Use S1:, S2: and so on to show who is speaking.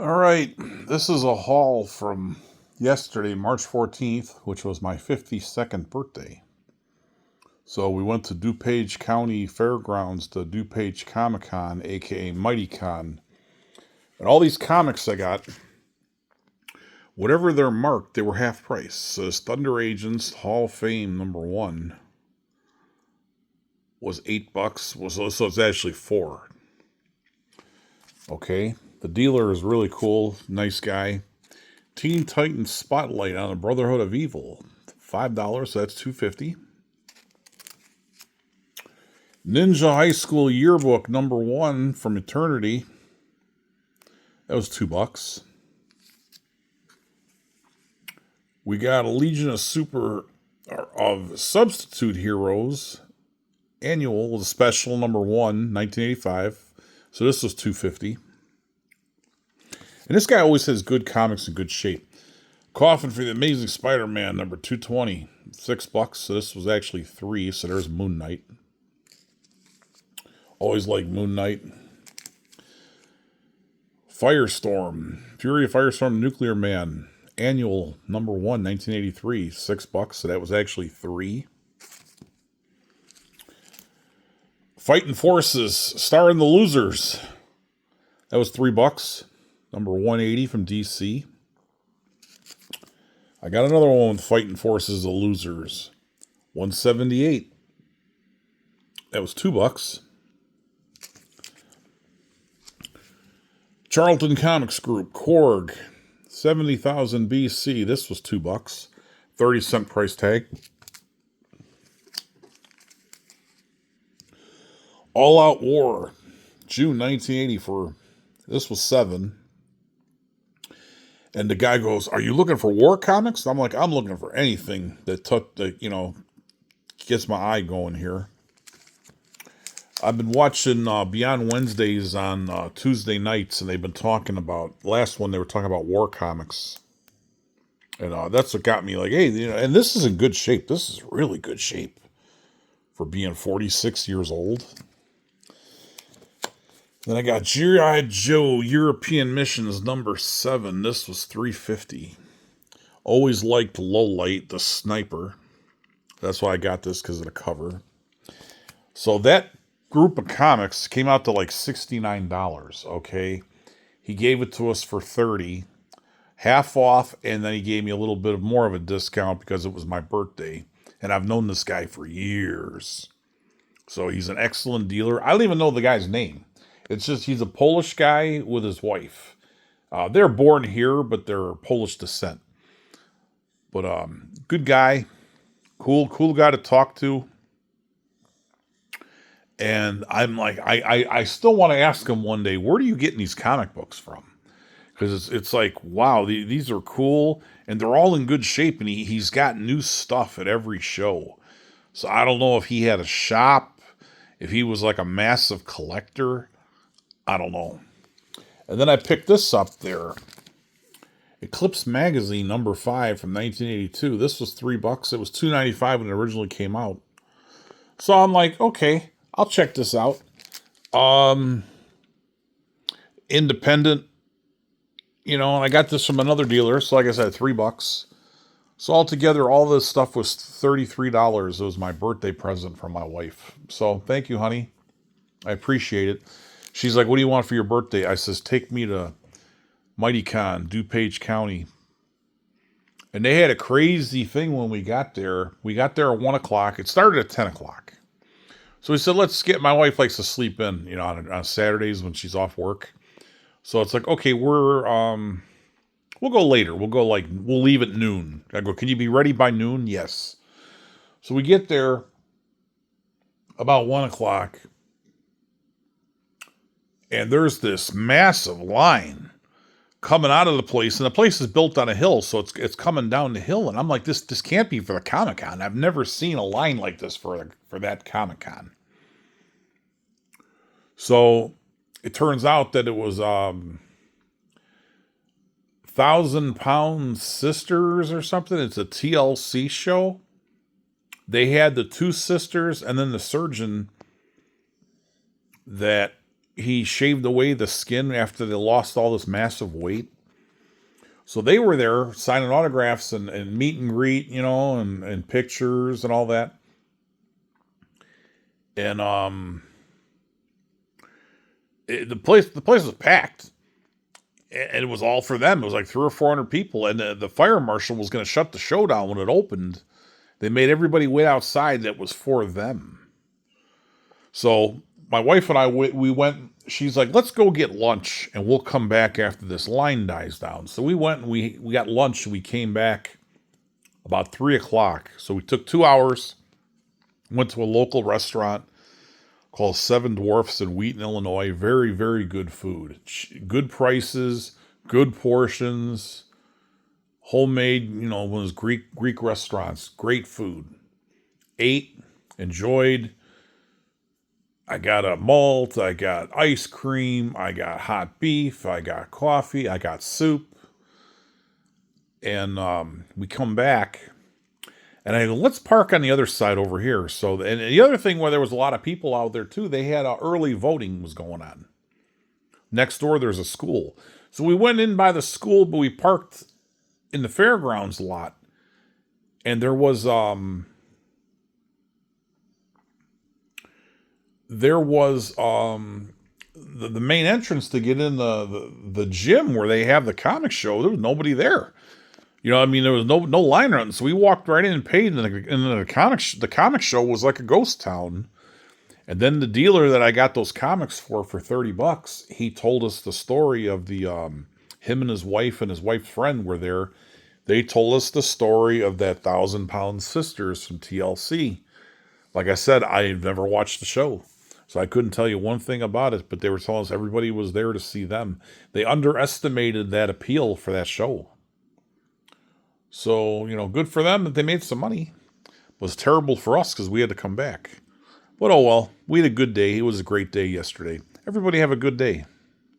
S1: All right, this is a haul from yesterday, March 14th, which was my 52nd birthday. So we went to DuPage County Fairgrounds to DuPage Comic Con, aka Mighty Con. And all these comics I got, whatever they're marked, they were half price. So this Thunder Agents Hall of Fame #1 was $8. So it's actually $4. Okay. The dealer is really cool, nice guy. Teen Titans Spotlight on the Brotherhood of Evil, $5, so that's $2.50. Ninja High School Yearbook #1 from Eternity, that was $2. We got a Legion of Substitute Heroes annual, the special #1, 1985. So this was $2.50. And this guy always has good comics in good shape. Coffin for the Amazing Spider-Man #220, $6. So this was actually $3. So there's Moon Knight. Always like Moon Knight. Firestorm, Fury of Firestorm, Nuclear Man, annual #1, 1983, $6. So that was actually $3. Fighting Forces, Star and the Losers, that was $3. #180 from DC. I got another one with Fighting Forces, the Losers, 178. That was $2. Charlton Comics Group, Korg, 70,000 BC. This was $2. 30-cent price tag. All Out War, June 1980 this was $7. And the guy goes, "Are you looking for war comics?" I'm like, "I'm looking for anything that gets my eye going here." I've been watching Beyond Wednesdays on Tuesday nights, and they've been talking about, last one they were talking about war comics. And that's what got me like, hey, and this is in good shape. This is really good shape for being 46 years old. Then I got G.I. Joe European Missions #7. This was $3.50. Always liked Lowlight, the sniper. That's why I got this, because of the cover. So that group of comics came out to like $69, okay? He gave it to us for $30, half off, and then he gave me a little bit more of a discount because it was my birthday. And I've known this guy for years. So he's an excellent dealer. I don't even know the guy's name. It's just he's a Polish guy with his wife. They're born here, but they're Polish descent. But good guy, cool guy to talk to. And I'm like, I still want to ask him one day, where do you get these comic books from? Because it's like, wow, these are cool, and they're all in good shape, and he's got new stuff at every show. So I don't know if he had a shop, if he was like a massive collector. I don't know. And then I picked this up there. Eclipse Magazine #5 from 1982. This was $3. It was $2.95 when it originally came out. So I'm like, okay, I'll check this out. Independent, and I got this from another dealer. So like I said, $3. So altogether, all this stuff was $33. It was my birthday present from my wife. So thank you, honey. I appreciate it. She's like, "What do you want for your birthday?" I says, "Take me to Mighty Con, DuPage County." And they had a crazy thing when we got there. We got there at 1 o'clock. It started at 10 o'clock. So we said, let's get, my wife likes to sleep in, on Saturdays when she's off work. So it's like, okay, we'll go later. We'll leave at noon. I go, "Can you be ready by noon?" "Yes." So we get there about 1 o'clock. And there's this massive line coming out of the place, and the place is built on a hill, so it's coming down the hill. And I'm like, this can't be for the Comic-Con. I've never seen a line like this for that Comic-Con. So it turns out that it was 1,000-Pound Sisters or something. It's a TLC show. They had the two sisters and then the surgeon that he shaved away the skin after they lost all this massive weight. So they were there signing autographs and meet and greet, and pictures and all that. And the place was packed, and it was all for them. It was like 300 or 400 people, and the fire marshal was going to shut the show down when it opened. They made everybody wait outside. That was for them. So my wife and I, we went. She's like, let's go get lunch, and we'll come back after this line dies down. So we went and we got lunch, and we came back about 3:00. So we took 2 hours, went to a local restaurant called Seven Dwarfs in Wheaton, Illinois. Very, very good food. Good prices, good portions, homemade, one of those Greek restaurants. Great food. Ate, enjoyed. I got a malt, I got ice cream, I got hot beef, I got coffee, I got soup. And we come back, and I go, let's park on the other side over here. So, and the other thing where there was a lot of people out there too, they had early voting was going on. Next door, there's a school. So we went in by the school, but we parked in the fairgrounds lot. And there was the main entrance to get in the gym where they have the comic show. There was nobody there. There was no line around. So we walked right in and paid, and the comic show was like a ghost town. And then the dealer that I got those comics for $30, he told us the story of the him and his wife's friend were there. They told us the story of that 1,000-pound sisters from TLC. Like I said, I've never watched the show, so I couldn't tell you one thing about it, but they were telling us everybody was there to see them. They underestimated that appeal for that show. So, good for them that they made some money. It was terrible for us because we had to come back. But oh well, we had a good day. It was a great day yesterday. Everybody have a good day.